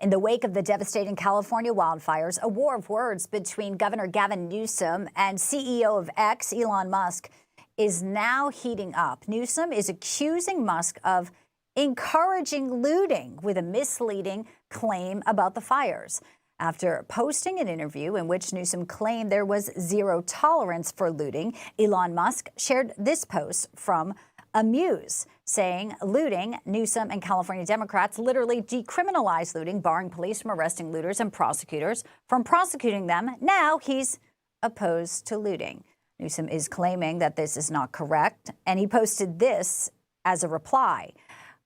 In the wake of the devastating California wildfires, a war of words between Governor Gavin Newsom and CEO of X, Elon Musk, is now heating up. Newsom is accusing Musk of encouraging looting with a misleading claim about the fires. After posting an interview in which Newsom claimed there was zero tolerance for looting, Elon Musk shared this post from Amuse, saying looting, Newsom and California Democrats literally decriminalized looting, barring police from arresting looters and prosecutors from prosecuting them. Now he's opposed to looting. Newsom is claiming that this is not correct, and he posted this as a reply.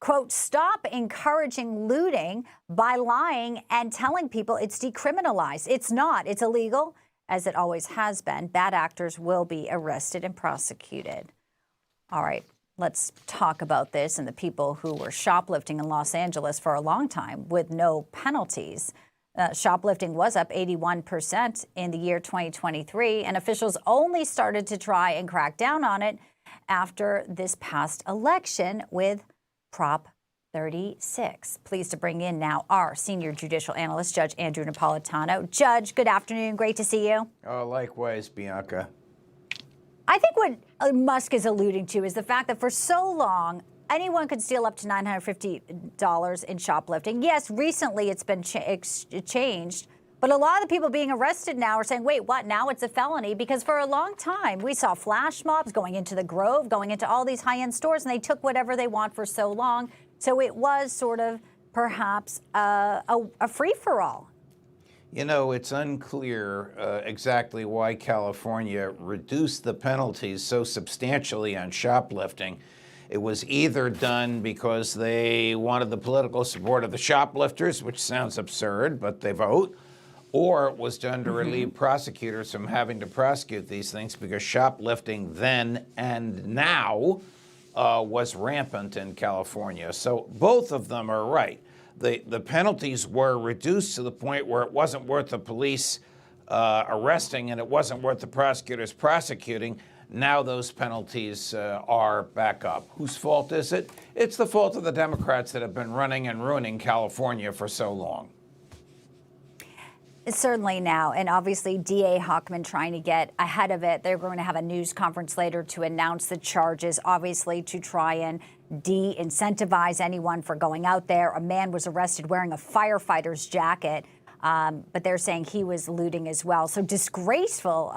Quote, stop encouraging looting by lying and telling people it's decriminalized. It's not. It's illegal, as it always has been. Bad actors will be arrested and prosecuted. All right, let's talk about this and the people who were shoplifting in Los Angeles for a long time with no penalties. Shoplifting was up 81% in the year 2023, and officials only started to try and crack down on it after this past election with Prop 36. Pleased to bring in now our senior judicial analyst, Judge Andrew Napolitano. Judge, good afternoon. Great to see you. Oh, likewise, Bianca. I think what Musk is alluding to is the fact that for so long, anyone could steal up to $950 in shoplifting. Yes, recently it's been changed, but a lot of the people being arrested now are saying, wait, what? Now it's a felony? Because for a long time, we saw flash mobs going into the Grove, going into all these high-end stores, and they took whatever they want for so long. So it was sort of perhaps a free-for-all. You know, it's unclear exactly why California reduced the penalties so substantially on shoplifting. It was either done because they wanted the political support of the shoplifters, which sounds absurd, but they vote, or it was done to relieve prosecutors from having to prosecute these things because shoplifting then and now was rampant in California. So both of them are right. The penalties were reduced to the point where it wasn't worth the police arresting and it wasn't worth the prosecutors prosecuting. Now those penalties are back up. Whose fault is it? It's the fault of the Democrats that have been running and ruining California for so long. Certainly now, and obviously DA Hochman trying to get ahead of it. They're going to have a news conference later to announce the charges, obviously to try and de-incentivize anyone for going out there. A man was arrested wearing a firefighter's jacket, but they're saying he was looting as well. So disgraceful,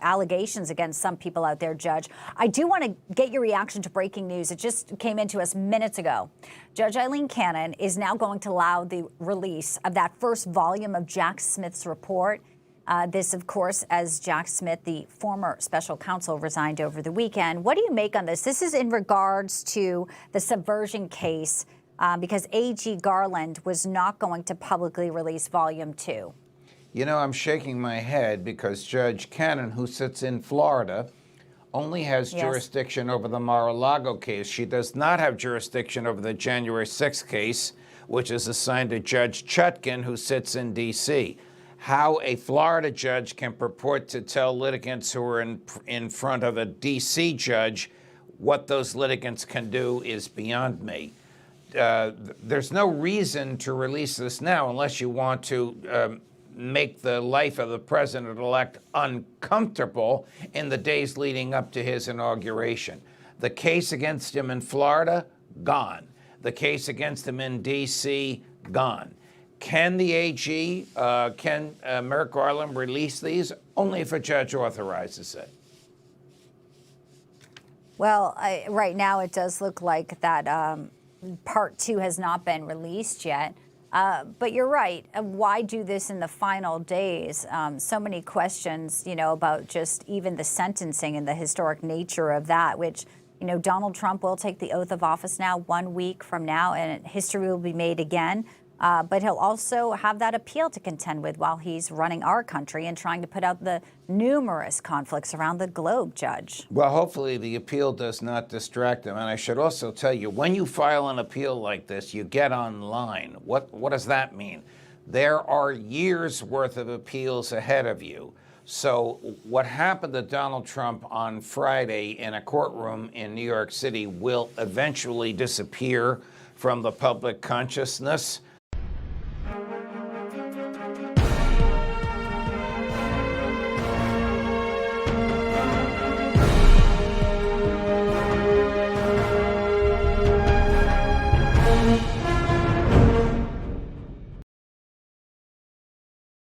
allegations against some people out there, Judge. I do want to get your reaction to breaking news. It just came into us minutes ago. Judge Aileen Cannon is now going to allow the release of that first volume of Jack Smith's report. This, of course, as Jack Smith, the former special counsel, resigned over the weekend. What do you make on this? This is in regards to the subversion case because A.G. Garland was not going to publicly release Volume 2. You know, I'm shaking my head because Judge Cannon, who sits in Florida, only has jurisdiction over the Mar-a-Lago case. She does not have jurisdiction over the January 6th case, which is assigned to Judge Chutkan, who sits in D.C. How a Florida judge can purport to tell litigants who are in front of a D.C. judge what those litigants can do is beyond me. There's no reason to release this now unless you want to make the life of the president-elect uncomfortable in the days leading up to his inauguration. The case against him in Florida, gone. The case against him in D.C., gone. Can the AG, can Merrick Garland release these? Only if a judge authorizes it. Well, right now it does look like that Part 2 has not been released yet. But you're right. Why do this in the final days? So many questions, about just even the sentencing and the historic nature of that, which, Donald Trump will take the oath of office now 1 week from now, and history will be made again. But he'll also have that appeal to contend with while he's running our country and trying to put out the numerous conflicts around the globe, Judge. Well, hopefully the appeal does not distract him. And I should also tell you, when you file an appeal like this, you get online. What does that mean? There are years' worth of appeals ahead of you. So what happened to Donald Trump on Friday in a courtroom in New York City will eventually disappear from the public consciousness.